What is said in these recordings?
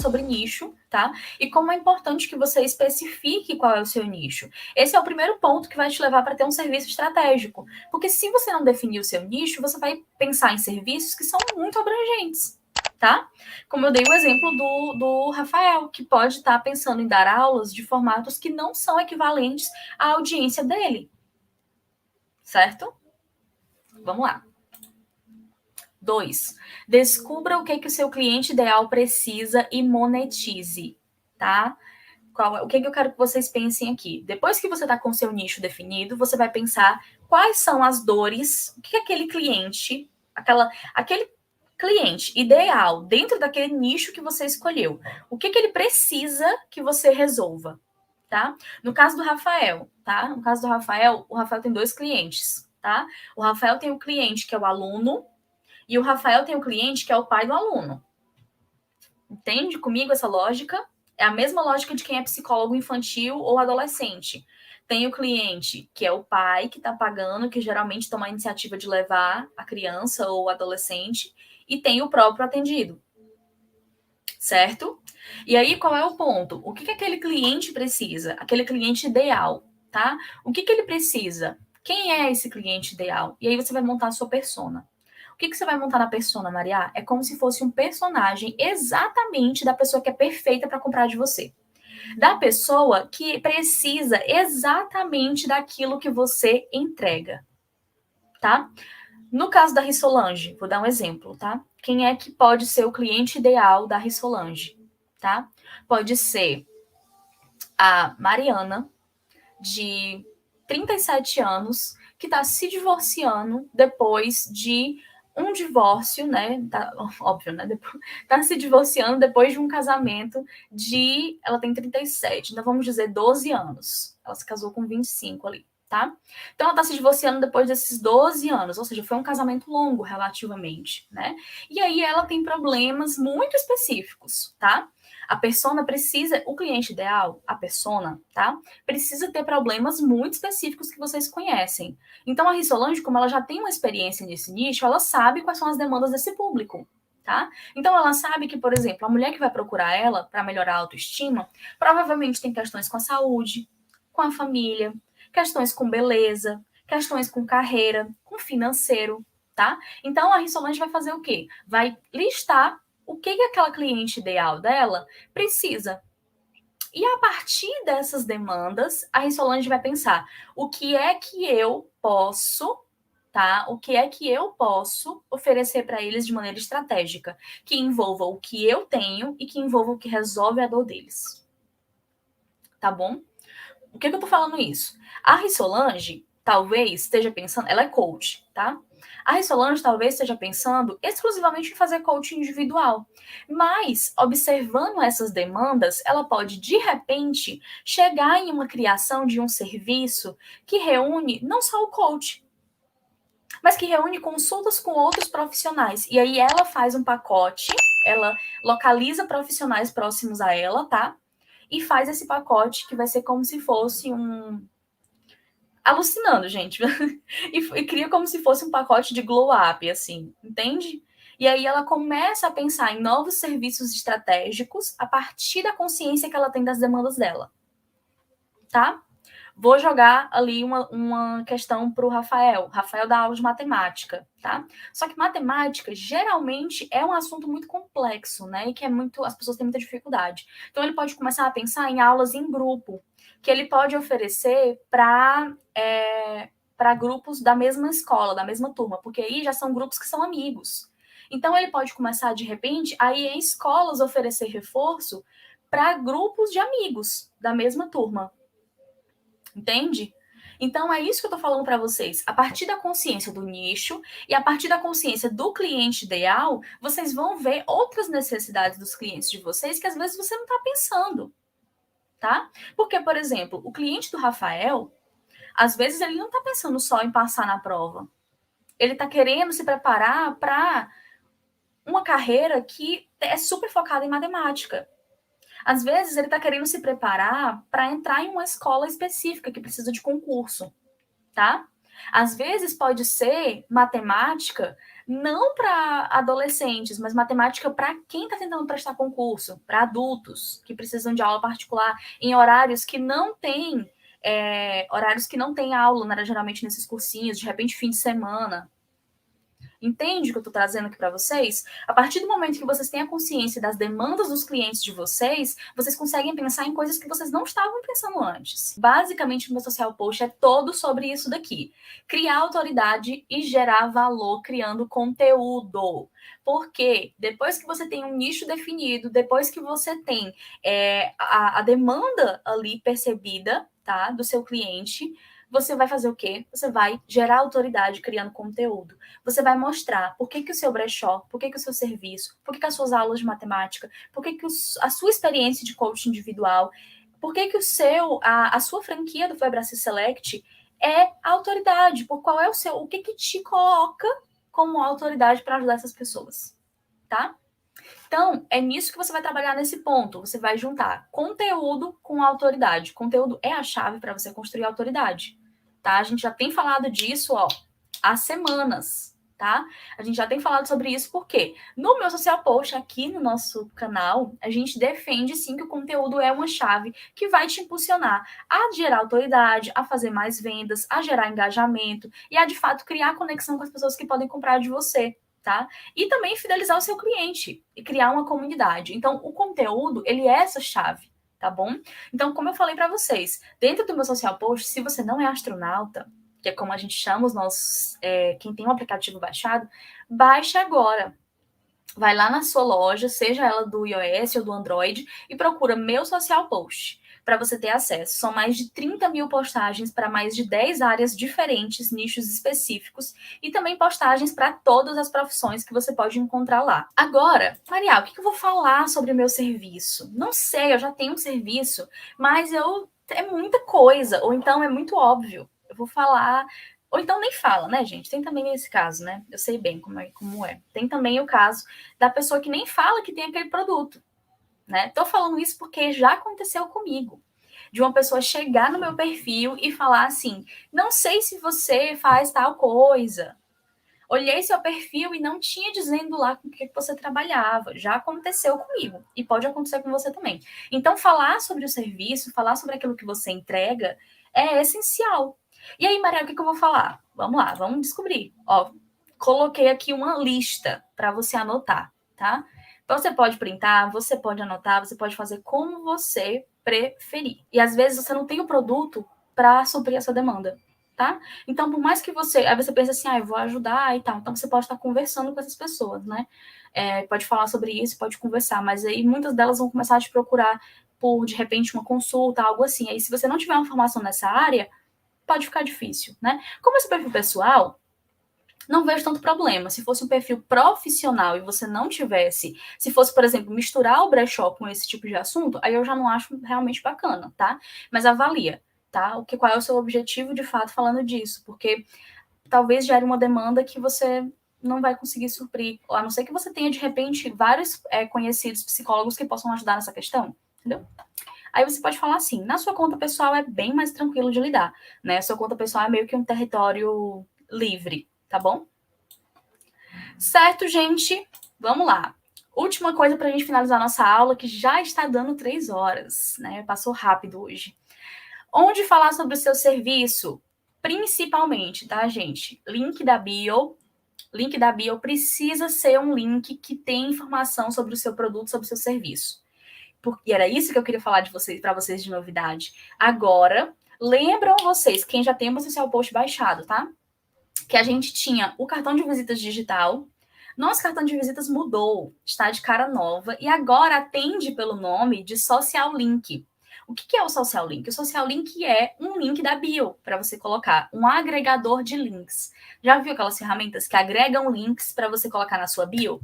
sobre nicho, tá? E como é importante que você especifique qual é o seu nicho. Esse é o primeiro ponto que vai te levar para ter um serviço estratégico. Porque se você não definir o seu nicho, você vai pensar em serviços que são muito abrangentes, tá? Como eu dei o exemplo do Rafael, que pode estar pensando em dar aulas de formatos que não são equivalentes à audiência dele. Certo? Vamos lá. 2. Descubra o que o seu cliente ideal precisa e monetize, tá? O que eu quero que vocês pensem aqui? Depois que você está com o seu nicho definido, você vai pensar quais são as dores, o que aquele cliente, aquele cliente ideal, dentro daquele nicho que você escolheu, o que ele precisa que você resolva, tá? No caso do Rafael, tá? No caso do Rafael, o Rafael tem 2 clientes, tá? O Rafael tem o cliente que é o aluno, e o Rafael tem o cliente que é o pai do aluno. Entende comigo essa lógica? É a mesma lógica de quem é psicólogo infantil ou adolescente. Tem o cliente que é o pai que está pagando, que geralmente toma a iniciativa de levar a criança ou o adolescente, e tem o próprio atendido. Certo? E aí, qual é o ponto? O que aquele cliente precisa? Aquele cliente ideal, tá? O que ele precisa? Quem é esse cliente ideal? E aí você vai montar a sua persona. O que você vai montar na persona, Maria? É como se fosse um personagem exatamente da pessoa que é perfeita para comprar de você. Da pessoa que precisa exatamente daquilo que você entrega, tá? No caso da Rissolange, vou dar um exemplo, tá? Quem é que pode ser o cliente ideal da Rissolange, tá? Pode ser a Mariana, de 37 anos, que está se divorciando depois de um divórcio, né? Tá, óbvio, né? Tá se divorciando depois de um casamento de. Ela tem 37, então vamos dizer 12 anos. Ela se casou com 25 ali, tá? Então ela tá se divorciando depois desses 12 anos, ou seja, foi um casamento longo relativamente, né? E aí ela tem problemas muito específicos, tá? A persona precisa, o cliente ideal, a persona, tá? Precisa ter problemas muito específicos que vocês conhecem. Então, a Rissolange, como ela já tem uma experiência nesse nicho, ela sabe quais são as demandas desse público, tá? Então, ela sabe que, por exemplo, a mulher que vai procurar ela para melhorar a autoestima, provavelmente tem questões com a saúde, com a família, questões com beleza, questões com carreira, com financeiro, tá? Então, a Rissolange vai fazer o quê? Vai listar o que aquela cliente ideal dela precisa. E a partir dessas demandas, a Rissolange vai pensar: o que é que eu posso, tá? O que é que eu posso oferecer para eles de maneira estratégica, que envolva o que eu tenho e que envolva o que resolve a dor deles. Tá bom? O que eu tô falando isso? A Rissolange talvez esteja pensando, ela é coach, tá? A Rissolange talvez esteja pensando exclusivamente em fazer coaching individual. Mas, observando essas demandas, ela pode, de repente, chegar em uma criação de um serviço que reúne não só o coach, mas que reúne consultas com outros profissionais. E aí ela faz um pacote, ela localiza profissionais próximos a ela, tá? E faz esse pacote que vai ser como se fosse um alucinando, gente. E cria como se fosse um pacote de glow up, assim, entende? E aí ela começa a pensar em novos serviços estratégicos a partir da consciência que ela tem das demandas dela. Tá? Vou jogar ali uma questão para o Rafael. Rafael dá aula de matemática, tá? Só que matemática geralmente é um assunto muito complexo, né? E que as pessoas têm muita dificuldade. Então ele pode começar a pensar em aulas em grupo, que ele pode oferecer para grupos da mesma escola, da mesma turma, porque aí já são grupos que são amigos. Então ele pode começar, de repente, aí em escolas oferecer reforço para grupos de amigos da mesma turma. Entende? Então é isso que eu tô falando para vocês. A partir da consciência do nicho e a partir da consciência do cliente ideal, vocês vão ver outras necessidades dos clientes de vocês que às vezes você não tá pensando, tá? Porque, por exemplo, o cliente do Rafael, às vezes ele não tá pensando só em passar na prova. Ele tá querendo se preparar para uma carreira que é super focada em matemática. Às vezes ele está querendo se preparar para entrar em uma escola específica que precisa de concurso, tá? Às vezes pode ser matemática não para adolescentes, mas matemática para quem está tentando prestar concurso, para adultos que precisam de aula particular em horários que não tem aula, né, geralmente nesses cursinhos, de repente fim de semana. Entende o que eu estou trazendo aqui para vocês? A partir do momento que vocês têm a consciência das demandas dos clientes de vocês, vocês conseguem pensar em coisas que vocês não estavam pensando antes. Basicamente, o meu social post é todo sobre isso daqui. Criar autoridade e gerar valor criando conteúdo. Porque depois que você tem um nicho definido, depois que você tem a demanda ali percebida, tá, do seu cliente, você vai fazer o quê? Você vai gerar autoridade criando conteúdo. Você vai mostrar por que o seu brechó, por que o seu serviço, por que as suas aulas de matemática, por que a sua experiência de coaching individual, por que a sua franquia do Febracis Select é autoridade, por qual é o que te coloca como autoridade para ajudar essas pessoas, tá? Então, é nisso que você vai trabalhar nesse ponto. Você vai juntar conteúdo com autoridade. Conteúdo é a chave para você construir autoridade, tá? A gente já tem falado disso, ó, há semanas, tá? A gente já tem falado sobre isso porque no meu social post aqui no nosso canal, a gente defende sim que o conteúdo é uma chave que vai te impulsionar a gerar autoridade, a fazer mais vendas, a gerar engajamento e a de fato criar conexão com as pessoas que podem comprar de você. Tá? E também fidelizar o seu cliente e criar uma comunidade. Então, o conteúdo, ele é essa chave, tá bom? Então, como eu falei para vocês, dentro do meu social post, se você não é astronauta, que é como a gente chama os nossos, quem tem um aplicativo baixado, baixe agora. Vai lá na sua loja, seja ela do iOS ou do Android, e procura Meu Social Post para você ter acesso. São mais de 30 mil postagens para mais de 10 áreas diferentes, nichos específicos, e também postagens para todas as profissões que você pode encontrar lá. Agora, Marial, o que eu vou falar sobre o meu serviço? Não sei, eu já tenho um serviço, mas é muita coisa, ou então é muito óbvio. Eu vou falar... Ou então nem fala, né, gente? Tem também esse caso, né? Eu sei bem como é. Tem também o caso da pessoa que nem fala que tem aquele produto, né? Tô falando isso porque já aconteceu comigo. De uma pessoa chegar no meu perfil e falar assim, não sei se você faz tal coisa. Olhei seu perfil e não tinha dizendo lá com o que você trabalhava. Já aconteceu comigo e pode acontecer com você também. Então, falar sobre o serviço, falar sobre aquilo que você entrega é essencial. E aí, Maria, o que eu vou falar? Vamos lá, vamos descobrir. Ó, coloquei aqui uma lista para você anotar, tá? Então, você pode printar, você pode anotar, você pode fazer como você preferir. E às vezes você não tem o produto para suprir essa demanda, tá? Então, por mais que aí você pensa assim, eu vou ajudar e tal. Então, você pode estar conversando com essas pessoas, né? Pode falar sobre isso, pode conversar, mas aí muitas delas vão começar a te procurar por, de repente, uma consulta, algo assim. Aí, se você não tiver uma formação nessa área, pode ficar difícil, né? Como esse perfil pessoal, não vejo tanto problema. Se fosse um perfil profissional e você não tivesse, se fosse, por exemplo, misturar o brechó com esse tipo de assunto, aí eu já não acho realmente bacana, tá? Mas avalia, tá? Qual é o seu objetivo de fato falando disso? Porque talvez gere uma demanda que você não vai conseguir suprir, a não ser que você tenha, de repente, vários conhecidos psicólogos que possam ajudar nessa questão, entendeu? Aí você pode falar assim, na sua conta pessoal é bem mais tranquilo de lidar, né? A sua conta pessoal é meio que um território livre, tá bom? Certo, gente? Vamos lá. Última coisa para a gente finalizar nossa aula, que já está dando 3 horas, né? Passou rápido hoje. Onde falar sobre o seu serviço? Principalmente, tá, gente? Link da bio. Link da bio precisa ser um link que tem informação sobre o seu produto, sobre o seu serviço. E era isso que eu queria falar para vocês de novidade. Agora, lembram vocês, quem já tem o social post baixado, tá? Que a gente tinha o cartão de visitas digital. Nosso cartão de visitas mudou, está de cara nova e agora atende pelo nome de Social Link. O que é o Social Link? O Social Link é um link da bio para você colocar, um agregador de links. Já viu aquelas ferramentas que agregam links para você colocar na sua bio?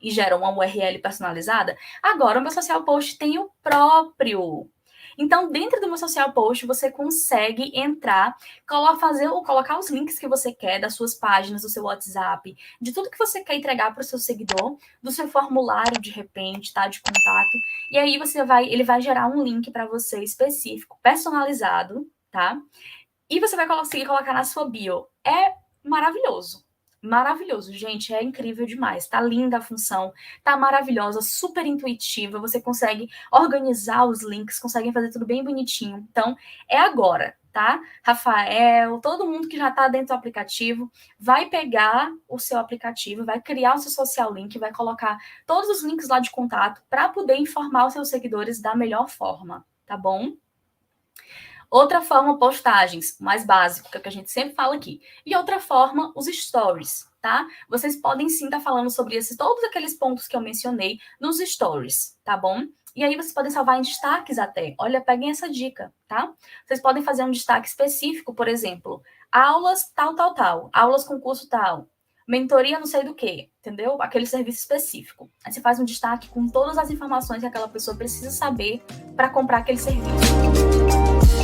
E geram uma URL personalizada? Agora o meu social post tem o próprio. Então, dentro do meu social post, você consegue entrar, colocar os links que você quer das suas páginas, do seu WhatsApp, de tudo que você quer entregar para o seu seguidor, do seu formulário de repente, tá, de contato. E aí ele vai gerar um link para você específico, personalizado, tá? E você vai conseguir colocar na sua bio. É maravilhoso. Maravilhoso, gente, é incrível demais. Tá linda a função, tá maravilhosa, super intuitiva. Você consegue organizar os links, consegue fazer tudo bem bonitinho. Então, é agora, tá? Rafael, todo mundo que já tá dentro do aplicativo, vai pegar o seu aplicativo, vai criar o seu social link, vai colocar todos os links lá de contato para poder informar os seus seguidores da melhor forma, tá bom? Outra forma, postagens, mais básico, que é o que a gente sempre fala aqui. E outra forma, os stories, tá? Vocês podem sim estar falando sobre todos aqueles pontos que eu mencionei nos stories, tá bom? E aí vocês podem salvar em destaques até. Olha, peguem essa dica, tá? Vocês podem fazer um destaque específico, por exemplo, aulas tal, tal, tal, aulas com curso tal, mentoria não sei do que, entendeu? Aquele serviço específico. Aí você faz um destaque com todas as informações que aquela pessoa precisa saber para comprar aquele serviço.